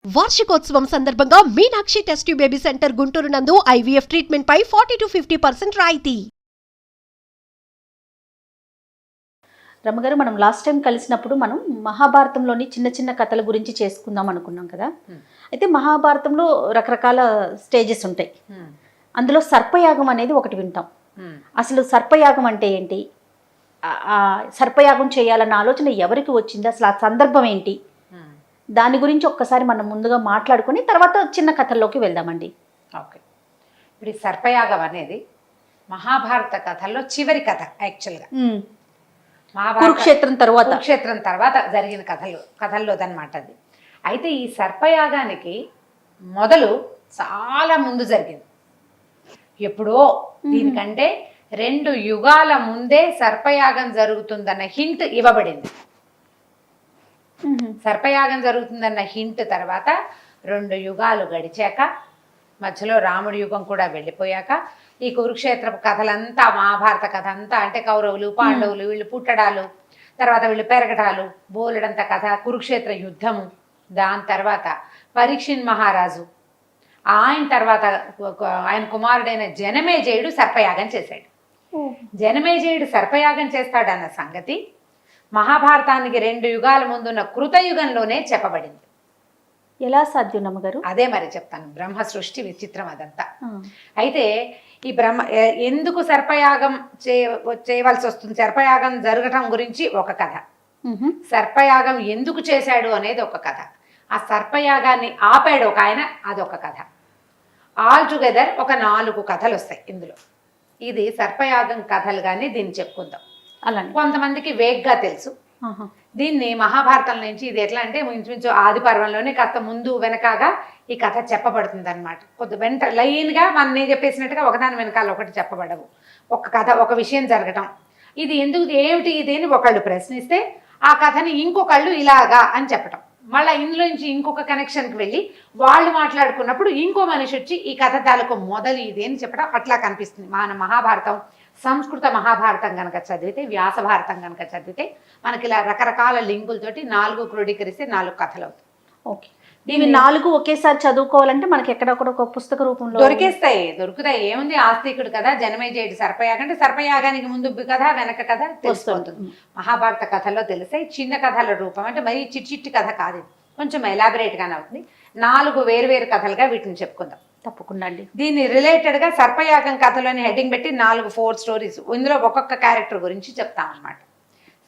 వార్షికోత్సవం సందర్భంగా Meenakshi test tube baby centre Guntur నందు ఐవీఎఫ్ ట్రీట్మెంట్ పై 40-50% రాయితీ. రమ్మగారు, మనం లాస్ట్ టైం కలిసినప్పుడు మనం మహాభారతంలోని చిన్న చిన్న కథల గురించి చేసుకుందాం అనుకున్నాం కదా. అయితే మహాభారతంలో రకరకాల స్టేజెస్ ఉంటాయి. అందులో సర్పయాగం అనేది ఒకటి వింటాం. అసలు సర్పయాగం అంటే ఏంటి, ఆ సర్పయాగం చేయాలన్న ఆలోచన ఎవరికి వచ్చింది, అసలు ఆ సందర్భం ఏంటి, దాని గురించి ఒక్కసారి మనం ముందుగా మాట్లాడుకుని తర్వాత చిన్న కథల్లోకి వెళ్దామండి. ఓకే, ఇప్పుడు ఈ సర్పయాగం అనేది మహాభారత కథల్లో చివరి కథ. యాక్చువల్గా కురుక్షేత్రం తర్వాత జరిగిన కథల్లోదన్నమాట అది. అయితే ఈ సర్పయాగానికి మొదలు చాలా ముందు జరిగింది. ఎప్పుడో దీనికంటే 2 యుగాల ముందే సర్పయాగం జరుగుతుందన్న హింట్ ఇవ్వబడింది. సర్పయాగం జరుగుతుందన్న హింట్ తర్వాత 2 యుగాలు గడిచాక, మధ్యలో రాముడి యుగం కూడా వెళ్ళిపోయాక, ఈ కురుక్షేత్ర కథలంతా, మహాభారత కథ అంతా, అంటే కౌరవులు పాండవులు వీళ్ళు పుట్టడాలు, తర్వాత వీళ్ళు పెరగడాలు, బోలెడంత కథ, కురుక్షేత్ర యుద్ధము, దాని తర్వాత పరీక్షిన్ మహారాజు, ఆయన తర్వాత ఆయన కుమారుడైన జనమేజయుడు సర్పయాగం చేశాడు. జనమేజయుడు సర్పయాగం చేస్తాడన్న సంగతి మహాభారతానికి 2 యుగాల ముందున్న కృతయుగంలోనే చెప్పబడింది. ఎలా సాధ్యం నమ్మగారు? అదే మరి చెప్తాను. బ్రహ్మ సృష్టి విచిత్రం అదంతా. అయితే ఈ ఎందుకు సర్పయాగం చేయవలసి వస్తుంది, సర్పయాగం జరగటం గురించి ఒక కథ, సర్పయాగం ఎందుకు చేశాడు అనేది ఒక కథ, ఆ సర్పయాగాన్ని ఆపాడు ఒక ఆయన, అదొక కథ. ఆల్ టుగెదర్ ఒక 4 కథలు వస్తాయి ఇందులో. ఇది సర్పయాగం కథలు కానీ దీన్ని చెప్పుకుందాం. అలా కొంతమందికి వేగ్గా తెలుసు. దీన్ని మహాభారతం నుంచి ఇది ఎట్లా అంటే ఇంచుమించు ఆది పర్వంలోనే కాస్త ముందు వెనకాగా ఈ కథ చెప్పబడుతుంది అనమాట. కొద్ది వెంట లైన్గా నేను చెప్పేసినట్టుగా ఒకదాని వెనకాల ఒకటి చెప్పబడవు. ఒక కథ, ఒక విషయం జరగటం, ఇది ఎందుకు, ఏమిటి ఇది అని ఒకళ్ళు ప్రశ్నిస్తే ఆ కథని ఇంకొకళ్ళు ఇలాగా అని చెప్పటం, మళ్ళీ ఇందులో నుంచి ఇంకొక కనెక్షన్కి వెళ్ళి వాళ్ళు మాట్లాడుకున్నప్పుడు ఇంకో మనిషి వచ్చి ఈ కథ తాలూకు మొదలు ఇది అని చెప్పడం, అట్లా కనిపిస్తుంది. మన మహాభారతం సంస్కృత మహాభారతం కనుక చదివితే, వ్యాస భారతం కనుక చదివితే మనకి ఇలా రకరకాల లింకులతోటి 4 క్రోడీకరిస్తే 4 కథలు అవుతాయి. ఓకే, ఇవి 4 ఒకేసారి చదువుకోవాలంటే మనకి ఎక్కడొక్కడ ఒక పుస్తక రూపంలో దొరుకుతాయి. ఏముంది, ఆస్తికుడు కదా, జనమేజయుడు సర్పయాగం అంటే సర్పయాగానికి ముందు కథ వెనక కథ తెలుసుకుంటుంది. మహాభారత కథల్లో తెలిసే చిన్న కథల రూపం, అంటే మరీ చిట్టి కథ కాదు, కొంచెం ఎలాబరేట్గానే అవుతుంది. 4 వేరు కథలుగా వీటిని చెప్పుకుందాం. తప్పకుండా అండి. దీన్ని రిలేటెడ్గా సర్పయాగం కథలోని హెడ్డింగ్ పెట్టి 4 స్టోరీస్, ఇందులో ఒక్కొక్క క్యారెక్టర్ గురించి చెప్తామన్నమాట.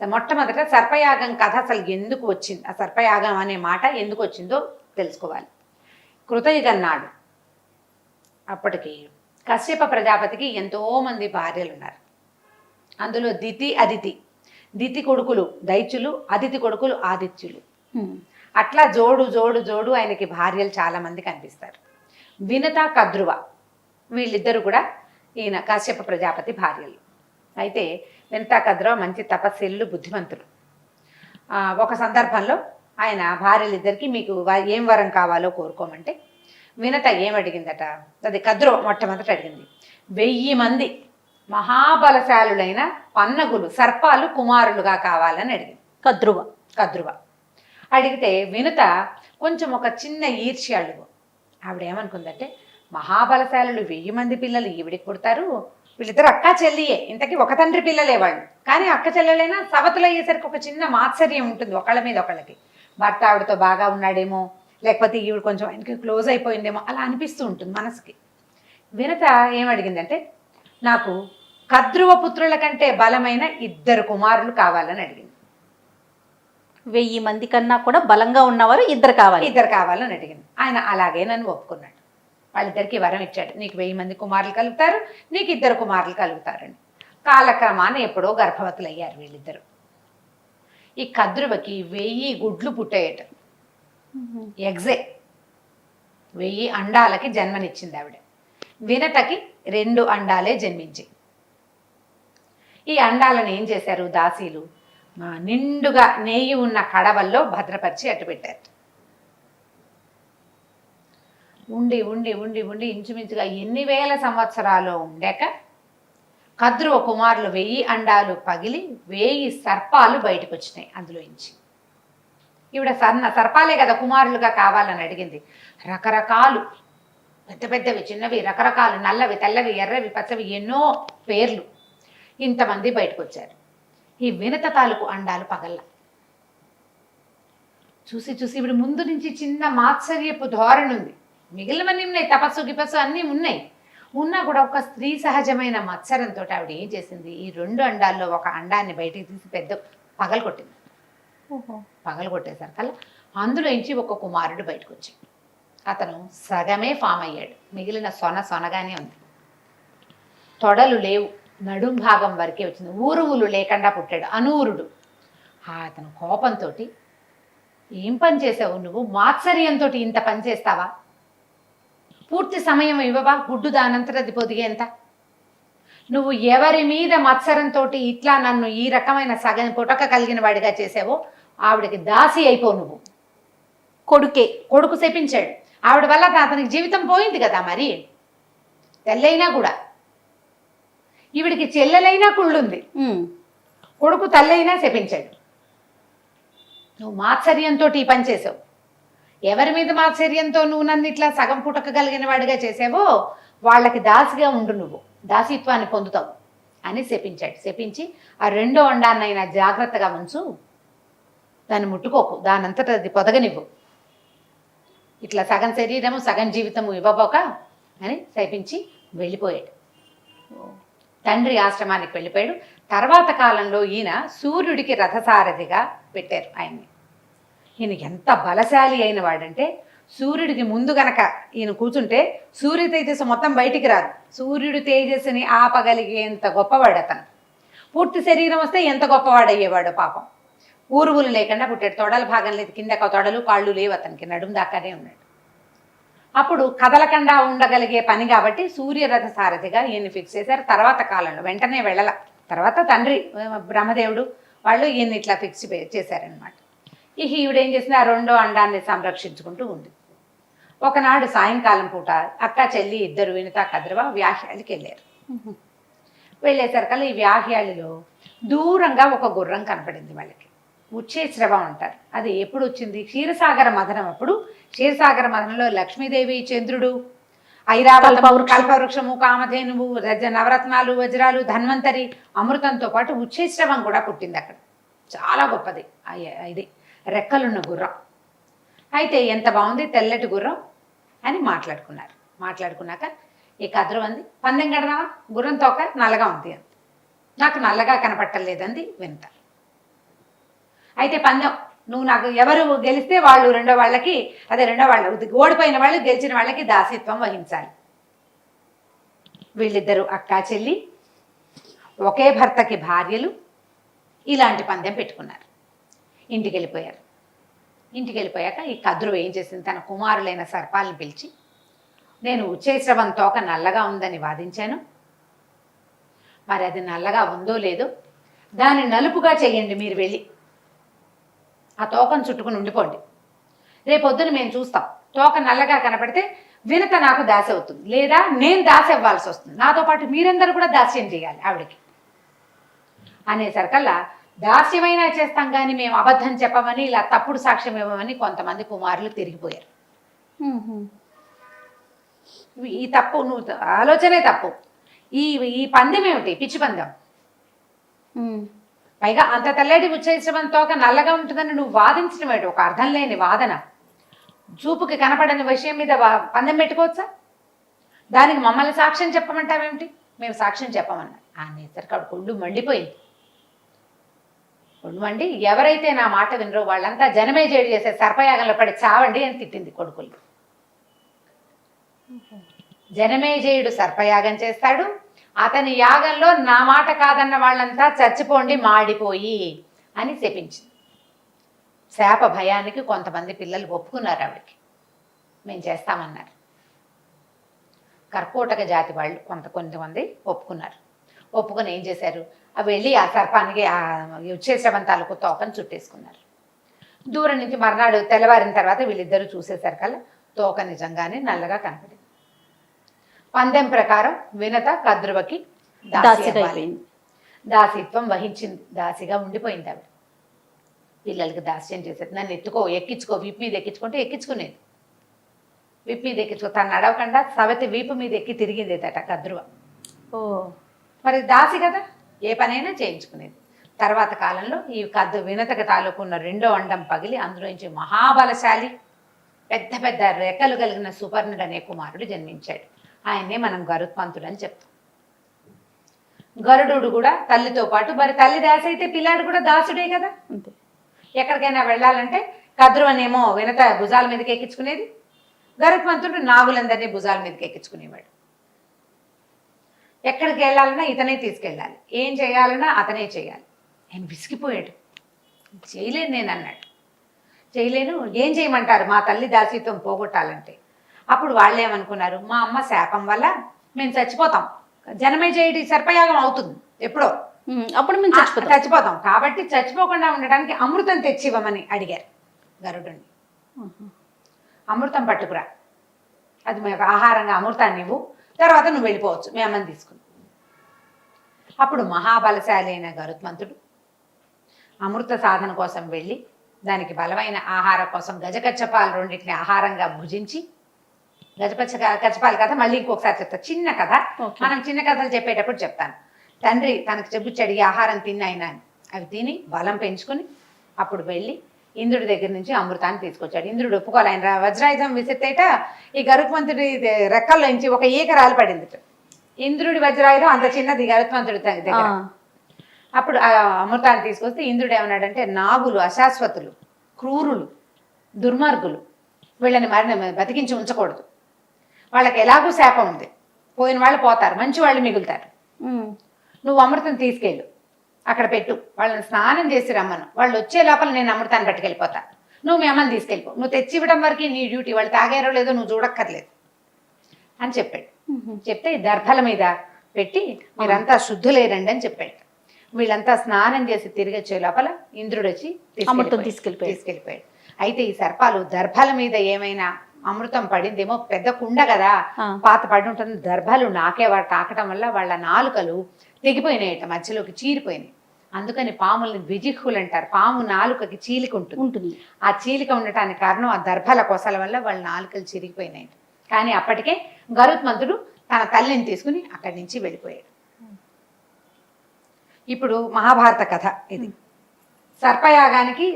మొట్టమొదట సర్పయాగం కథ అసలు ఎందుకు వచ్చింది, ఆ సర్పయాగం అనే మాట ఎందుకు వచ్చిందో తెలుసుకోవాలి. కృతయుగం నాడు అప్పటికి కశ్యప ప్రజాపతికి ఎంతోమంది భార్యలు ఉన్నారు. అందులో దితి, అదితి. దితి కొడుకులు దైత్యులు, అదితి కొడుకులు ఆదిత్యులు. అట్లా జోడు ఆయనకి భార్యలు చాలామంది కనిపిస్తారు. వినత, కద్రువ, వీళ్ళిద్దరు కూడా ఈయన కశ్యప ప్రజాపతి భార్యలు. అయితే వినత, కద్రువ మంచి తపస్సులు, బుద్ధిమంతులు. ఒక సందర్భంలో ఆయన భార్యలిద్దరికి మీకు ఏం వరం కావాలో కోరుకోమంటే వినత ఏమడిగిందట, అది కద్రువ మొట్టమొదట అడిగింది, 1000 మంది మహాబలశాలులైన పన్నగులు, సర్పాలు కుమారులుగా కావాలని అడిగింది కద్రువ. అడిగితే వినత కొంచెం ఒక చిన్న ఈర్ష్యాళువు. ఆవిడ ఏమనుకుందంటే, మహాబలశాలులు 1000 మంది పిల్లలు ఈవిడికి పుడతారు, వీళ్ళిద్దరు అక్క చెల్లియే, ఇంతకీ ఒక తండ్రి పిల్లలే వాళ్ళు, కానీ అక్క చెల్లెలైనా సవతులు అయ్యేసరికి ఒక చిన్న మాత్సర్యం ఉంటుంది ఒకళ్ళ మీద ఒకళ్ళకి. భర్త ఆవిడతో బాగా ఉన్నాడేమో, లేకపోతే ఈవిడ కొంచెం ఆయనకి క్లోజ్ అయిపోయిందేమో, అలా అనిపిస్తూ ఉంటుంది మనసుకి. వినత ఏమడిగిందంటే, నాకు కద్రువ పుత్రుల కంటే బలమైన 2 కుమారులు కావాలని అడిగింది. 1000 మంది కన్నా కూడా బలంగా ఉన్నవారు 2 కావాలని అడిగింది. ఆయన అలాగే నన్ను ఒప్పుకున్నాడు. వాళ్ళిద్దరికి వరం ఇచ్చాడు, నీకు 1000 మంది కుమారులు కలుగుతారు, నీకు 2 కుమారులు కలుగుతారని. కాలక్రమాన ఎప్పుడో గర్భవతులు అయ్యారు వీళ్ళిద్దరు. ఈ కద్రువకి 1000 గుడ్లు పుట్టాయట, ఎగ్జే 1000 అండాలకి జన్మనిచ్చింది ఆవిడ. వినతకి 2 అండాలే జన్మించి, ఈ అండాలను ఏం చేశారు దాసీలు, నిండుగా నెయ్యి ఉన్న కడవల్లో భద్రపరిచి అట్టు పెట్టారు. ఉండి ఇంచుమించుగా ఎన్ని వేల సంవత్సరాలు ఉండాక కద్రువ కుమారులు 1000 అండాలు పగిలి 1000 సర్పాలు బయటకు వచ్చినాయి అందులోంచి. ఈవిడ సర్పాలే కదా కుమారులుగా కావాలని అడిగింది. రకరకాలు పెద్ద పెద్దవి చిన్నవి రకరకాలు నల్లవి తెల్లవి ఎర్రవి పచ్చవి ఎన్నో పేర్లు. ఇంతమంది బయటకు వచ్చారు. ఈ వినత తాలూకు అండాలు పగల్ల చూసి చూసి ఇప్పుడు ముందు నుంచి చిన్న మాత్సర్యపు ధోరణి ఉంది. మిగిలినవన్నీ ఉన్నాయి, తపస్సు గిపస్సు అన్నీ ఉన్నాయి. ఉన్నా కూడా ఒక స్త్రీ సహజమైన మత్సరంతో ఆవిడ ఏం చేసింది, ఈ 2 అండాల్లో ఒక అండాన్ని బయటికి తీసి పెద్ద పగలగొట్టింది. పగలగొట్టేసరికల్లా అందులో నుంచి ఒక కుమారుడు బయటకు వచ్చాడు. అతను సగమే ఫామ్ అయ్యాడు, మిగిలిన సొనగానే ఉంది. తొడలు లేవు, నడుం భాగం వరకే వచ్చింది. ఊరువులు లేకుండా పుట్టాడు, అనూరుడు. అతను కోపంతో, ఏం పని చేసావు నువ్వు, మాత్సర్యంతో ఇంత పని చేస్తావా, పూర్తి సమయం ఇవ్వవా, గుడ్డు దానంతట అది పొదిగేంత, నువ్వు ఎవరి మీద మత్సరంతో ఇట్లా నన్ను ఈ రకమైన సగం పుటక కలిగిన వాడిగా చేసావో ఆవిడకి దాసి అయిపో నువ్వు. కొడుకు శపించాడు. ఆవిడ వల్ల అతనికి జీవితం పోయింది కదా. మరి తెల్లైనా కూడా ఈవిడికి చెల్లెలైనా కుళ్ళుంది, కొడుకు తల్లైనా శపించాడు. నువ్వు మాత్సర్యంతో ఈ పని చేసావు, ఎవరి మీద మాత్సర్యంతో నువ్వు నన్ను ఇట్లా సగం పుటక కలిగిన వాడిగా చేసావో వాళ్ళకి దాసిగా ఉండు, నువ్వు దాసిత్వాన్ని పొందుతావు అని శపించాడు. శపించి ఆ 2వ అండాన్నైనా జాగ్రత్తగా ఉంచు, దాన్ని ముట్టుకోకు, దానంతటా అది పొదగనివ్వు, ఇట్లా సగం శరీరము సగం జీవితము ఇవ్వబోక అని శపించి వెళ్ళిపోయాడు. తండ్రి ఆశ్రమానికి వెళ్ళిపోయాడు. తర్వాత కాలంలో ఈయన సూర్యుడికి రథసారథిగా పెట్టారు ఆయన్ని. ఈయన ఎంత బలశాలి అయిన వాడంటే, సూర్యుడికి ముందు గనక ఈయన కూర్చుంటే సూర్య తేజస్సు మొత్తం బయటికి రాదు. సూర్యుడు తేజస్సుని ఆపగలిగేంత గొప్పవాడు అతను. పూర్తి శరీరం వస్తే ఎంత గొప్పవాడయ్యేవాడు పాపం. ఊరువులు లేకుండా పుట్టాడు. తొడల భాగం లేదు, కింద తొడలు కాళ్ళు లేవు అతనికి, నడుం దాకానే ఉన్నాడు. అప్పుడు కదలకుండా ఉండగలిగే పని కాబట్టి సూర్యరథ సారథిగా ఈయన్ని ఫిక్స్ చేశారు. తర్వాత కాలంలో వెంటనే వెళ్ళల, తర్వాత తండ్రి బ్రహ్మదేవుడు వాళ్ళు ఈయన్ని ఇట్లా ఫిక్స్ చేశారనమాట. ఈవిడేం చేసింది, ఆ 2వ అండాన్ని సంరక్షించుకుంటూ ఉంది. ఒకనాడు సాయంకాలం పూట అక్క చెల్లి ఇద్దరు వినిత కద్రవ వ్యాహ్యాలకి వెళ్ళారు. వెళ్ళేసరికల్లా ఈ వ్యాహ్యాలిలో దూరంగా ఒక గుర్రం కనపడింది వాళ్ళకి. ఉచ్చేశ్రవం అంటారు. అది ఎప్పుడు వచ్చింది, క్షీరసాగర మథనం అప్పుడు. క్షీరసాగర మథనంలో లక్ష్మీదేవి, చంద్రుడు, ఐరావతము, కల్పవృక్షము, కామధేనువు, నవరత్నాలు, వజ్రాలు, ధన్వంతరి, అమృతంతో పాటు ఉచ్చేశ్రవం కూడా పుట్టింది అక్కడ. చాలా గొప్పది ఇది, రెక్కలున్న గుర్రం. అయితే ఎంత బాగుంది తెల్లటి గుర్రం అని మాట్లాడుకున్నారు. మాట్లాడుకున్నాక ఈ కద్రం అంది, పందెం కడదామా, గుర్రం తోక నల్లగా ఉంది అంది. నాకు నల్లగా కనపట్టలేదంది వింత. అయితే పందెం, నువ్వు నాకు ఎవరు గెలిస్తే వాళ్ళు రెండో వాళ్ళకి, ఓడిపోయిన వాళ్ళు గెలిచిన వాళ్ళకి దాసిత్వం వహించాలి. వీళ్ళిద్దరూ అక్కా చెల్లి, ఒకే భర్తకి భార్యలు, ఇలాంటి పందెం పెట్టుకున్నారు. ఇంటికి వెళ్ళిపోయారు. ఇంటికి వెళ్ళిపోయాక ఈ కద్రువు ఏం చేసింది, తన కుమారులైన సర్పాలను పిలిచి, నేను ఉచ్చేశ్రవం తోక నల్లగా ఉందని వాదించాను, మరి అది నల్లగా ఉందో లేదో దాన్ని నలుపుగా చేయండి, మీరు వెళ్ళి ఆ తోకను చుట్టుకుని ఉండిపోండి. రేపొద్దున మేము చూస్తాం, తోక నల్లగా కనపడితే వినత నాకు దాసి అవుతుంది, లేదా నేను దాసి ఇవ్వాల్సి వస్తుంది, నాతో పాటు మీరందరూ కూడా దాస్యం చేయాలి ఆవిడకి అనేసరికల్లా, దాస్యమైనా చేస్తాం కానీ మేము అబద్ధం చెప్పమని, ఇలా తప్పుడు సాక్ష్యం ఇవ్వమని కొంతమంది కుమారులు తిరిగిపోయారు. ఈ తప్పు, నువ్వు ఆలోచనే తప్పు. ఈ పందెం ఏమిటి, పిచ్చి పందెం. పైగా అంత తెల్లటి ఉచ్చేశ్రవం తోక నల్లగా ఉంటుందని నువ్వు వాదించడం ఏంటి, ఒక అర్థం లేని వాదన. చూపుకి కనపడని విషయం మీద పందెం పెట్టుకోవచ్చా? దానికి మమ్మల్ని సాక్ష్యం చెప్పమంటావేమిటి, మేము సాక్ష్యం చెప్పమన్నా అనేసరికి ఆవిడ ఒళ్ళు మండిపోయింది. ఒళ్ళు మండి, ఎవరైతే నా మాట వినరో వాళ్ళంతా జనమేజయుడు చేసే సర్పయాగంలో పడి చావండి అని తిట్టింది కొడుకులు. జనమేజయుడు సర్పయాగం చేస్తాడు, అతని యాగంలో నా మాట కాదన్న వాళ్ళంతా చచ్చిపోండి మాడిపోయి అని శపించింది. శాప భయానికి కొంతమంది పిల్లలు ఒప్పుకున్నారు ఆవిడకి, మేము చేస్తామన్నారు. కర్కోటక జాతి వాళ్ళు కొంతమంది ఒప్పుకున్నారు. ఒప్పుకొని ఏం చేశారు, అవి వెళ్ళి ఆ సర్పానికి ఆ ఉచ్చేశ్రవం తాలూకు తోకను చుట్టేసుకున్నారు. దూరం నుంచి మర్నాడు తెల్లవారిన తర్వాత వీళ్ళిద్దరూ చూసేసరికల్లా తోక నిజంగానే నల్లగా కనపడింది. పందెం ప్రకారం వినత కద్రువకి దాసిత్వం వహించింది, దాసిగా ఉండిపోయింది ఆవిడ. పిల్లలకి దాస్యం చేసేది. నన్ను ఎక్కించుకో వీపు మీద ఎక్కించుకుంటే ఎక్కించుకునేది. వీపు మీద ఎక్కించుకో, తను నడవకుండా సవతి వీపు మీద ఎక్కి తిరిగిందేదట కద్రువ. ఓ మరి దాసి కదా, ఏ పనైనా చేయించుకునేది. తర్వాత కాలంలో ఈ వినతకి తాలూకున్న రెండో అండం పగిలి అందులోంచి మహాబలశాలి పెద్ద పెద్ద రెక్కలు కలిగిన సుపర్ణుడు అనే కుమారుడు జన్మించాడు. ఆయన్నే మనం గరుత్మంతుడు అని చెప్తాం. గరుడు కూడా తల్లితో పాటు, మరి తల్లి దాసి అయితే పిల్లాడు కూడా దాసుడే కదా. అంతే. ఎక్కడికైనా వెళ్ళాలంటే కద్రువనేమో వినత భుజాల మీదకి ఎక్కించుకునేది, గరుత్మంతుడు నాగులందరినీ భుజాల మీదకి ఎక్కించుకునేవాడు. ఎక్కడికి వెళ్ళాలన్నా ఇతనే తీసుకెళ్ళాలి, ఏం చేయాలన్నా అతనే చేయాలి. ఆయన విసిగిపోయాడు, చేయలేను నేను అన్నాడు. చేయలేను, ఏం చేయమంటారు మా తల్లి దాసీత్వం పోగొట్టాలంటే. అప్పుడు వాళ్ళు ఏమనుకున్నారు, మా అమ్మ శాపం వల్ల మేము చచ్చిపోతాం, జనమే చేయడి సర్పయాగం అవుతుంది ఎప్పుడో, అప్పుడు మేము చచ్చిపోతాం కాబట్టి చచ్చిపోకుండా ఉండడానికి అమృతం తెచ్చివ్వమని అడిగారు గరుడుని. అమృతం పట్టుకురా, అది మేము ఆహారంగా అమృతాన్ని ఇవ్వు, తర్వాత నువ్వు వెళ్ళిపోవచ్చు మీ అమ్మని తీసుకుని. అప్పుడు మహాబలశాలి అయిన గరుత్మంతుడు అమృత సాధన కోసం వెళ్ళి దానికి బలమైన ఆహారం కోసం గజకచ్చపాలు రెండింటిని ఆహారంగా భుజించి, కచ్చపాల కథ మళ్ళీ ఇంకొకసారి చెప్తా, చిన్న కథ. మనం చిన్న కథలు చెప్పేటప్పుడు చెప్తాను. తండ్రి తనకు చెప్పుచ్చి అడిగి ఆహారం తిని అయినా అవి తిని బలం పెంచుకుని అప్పుడు వెళ్ళి ఇంద్రుడి దగ్గర నుంచి అమృతాన్ని తీసుకొచ్చాడు. ఇంద్రుడు ఒప్పుకోవాలి, ఆయన వజ్రాయుధం విసిరితేట ఈ గరుత్మంతుడి రెక్కల్లో నుంచి ఒక ఈక రాలి పడింది. ఇంద్రుడి వజ్రాయుధం అంత చిన్నది గరుత్మంతుడి దగ్గర. అప్పుడు ఆ అమృతాన్ని తీసుకొస్తే ఇంద్రుడు ఏమన్నాడంటే, నాగులు అశాశ్వతులు, క్రూరులు, దుర్మార్గులు, వీళ్ళని బతికించి ఉంచకూడదు, వాళ్ళకి ఎలాగూ శాపం ఉంది, పోయిన వాళ్ళు పోతారు, మంచి వాళ్ళు మిగులుతారు, నువ్వు అమృతం తీసుకెళ్ళు అక్కడ పెట్టు, వాళ్ళని స్నానం చేసి రమ్మను, వాళ్ళు వచ్చే లోపల నేను అమృతాన్ని పట్టుకెళ్ళిపోతా, నువ్వు మీ అమ్మని తీసుకెళ్ళిపో, నువ్వు తెచ్చి ఇవ్వడం వరకు నీ డ్యూటీ, వాళ్ళు తాగారో లేదో నువ్వు చూడక్కర్లేదు అని చెప్పాడు. చెప్తే దర్భల మీద పెట్టి మీరంతా శుద్ధులేరండి అని చెప్పాడు. వీళ్ళంతా స్నానం చేసి తిరిగి వచ్చే లోపల ఇంద్రుడు వచ్చి తీసుకెళ్ళిపోయాడు. అయితే ఈ సర్పాలు దర్భల మీద ఏమైనా అమృతం పడిందేమో, పెద్ద కుండ కదా పాత పడి ఉంటుంది, దర్భలు తాకటం వల్ల వాళ్ళ నాలుకలు తెగిపోయినాయట, మధ్యలోకి చీరిపోయినాయి. అందుకని పాముల్ని ద్విజిహ్వులు అంటారు. పాము నాలుకకి చీలిక ఉంటుంది. ఆ చీలిక ఉండటానికి కారణం ఆ దర్భల కొసల వల్ల వాళ్ళ నాలుకలు చిరిగిపోయినాయి. కానీ అప్పటికే గరుత్మంతుడు తన తల్లిని తీసుకుని అక్కడి నుంచి వెళ్ళిపోయాడు. ఇప్పుడు మహాభారత కథ ఇది. సర్పయాగానికి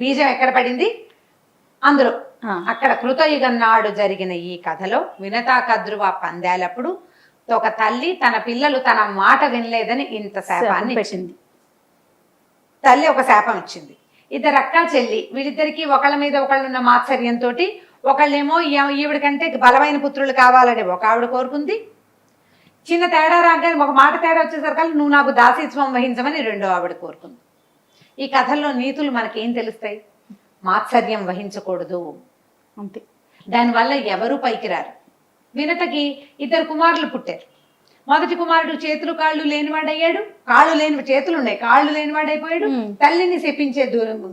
బీజం ఎక్కడ పడింది? అందులో అక్కడ కృతయుగం నాడు జరిగిన ఈ కథలో వినతా కద్రువ పందాలప్పుడు ఒక తల్లి తన పిల్లలు తన మాట వినలేదని ఇంత శాపాన్ని ఇచ్చింది. తల్లి ఒక శాపం ఇచ్చింది. ఇద్దరు అక్క చెల్లి, వీళ్ళిద్దరికి ఒకళ్ళ మీద ఒకళ్ళున్న మాత్సర్యంతో ఒకళ్ళేమో ఈవిడికంటే బలమైన పుత్రులు కావాలని ఒక ఆవిడ కోరుకుంది. చిన్న తేడా రాగానే ఒక మాట తేడా వచ్చేసరికి నువ్వు నాకు దాసీత్వం వహించమని రెండో ఆవిడ కోరుకుంది. ఈ కథల్లో నీతులు మనకేం తెలుస్తాయి? మాత్సర్యం వహించకూడదు, అంతే. దానివల్ల ఎవరూ పైకి రారు. వినతకి ఇద్దరు కుమారులు పుట్టారు. మొదటి కుమారుడు చేతులు కాళ్ళు లేనివాడయ్యాడు, చేతులు ఉన్నాయి కాళ్ళు లేనివాడైపోయాడు, తల్లిని శపించే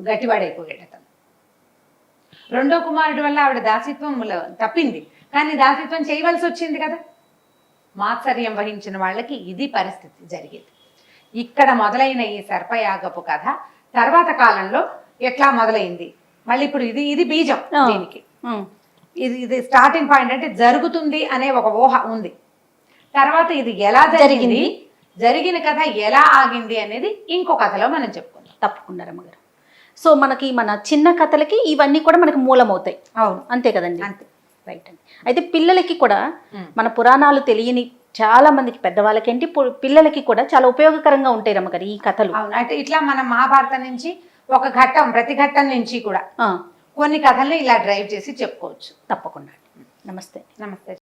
గట్టివాడైపోయాడు అతను. రెండో కుమారుడు వల్ల ఆవిడ దాసీత్వం తప్పింది, కానీ దాసీత్వం చేయవలసి వచ్చింది కదా. మాత్సర్యం వహించిన వాళ్ళకి ఇది పరిస్థితి జరిగేది. ఇక్కడ మొదలైన ఈ సర్పయాగపు కథ తర్వాత కాలంలో ఎట్లా మొదలైంది, మళ్ళీ ఇప్పుడు ఇది బీజం. దీనికి ఇది స్టార్టింగ్ పాయింట్. అంటే జరుగుతుంది అనే ఒక ఊహ ఉంది. తర్వాత ఇది ఎలా జరిగింది, జరిగిన కథ ఎలా ఆగింది అనేది ఇంకో కథలో మనం చెప్పుకుందాం. తప్పకుండా రమ్మగారు. సో మనకి మన చిన్న కథలకి ఇవన్నీ కూడా మనకి మూలమవుతాయి. అవును, అంతే కదండి. అంతే, రైట్ అండి. అయితే పిల్లలకి కూడా మన పురాణాలు తెలియని చాలా మందికి, పెద్దవాళ్ళకి ఏంటి పిల్లలకి కూడా చాలా ఉపయోగకరంగా ఉంటాయి రమ్మగారు ఈ కథలు. అవును, అంటే ఇట్లా మనం మహాభారతం నుంచి ఒక ఘట్టం, ప్రతి ఘట్టం నుంచి కూడా కొన్ని కథల్ని ఇలా డ్రైవ్ చేసి చెప్పుకోవచ్చు. తప్పకుండా. నమస్తే. నమస్తే.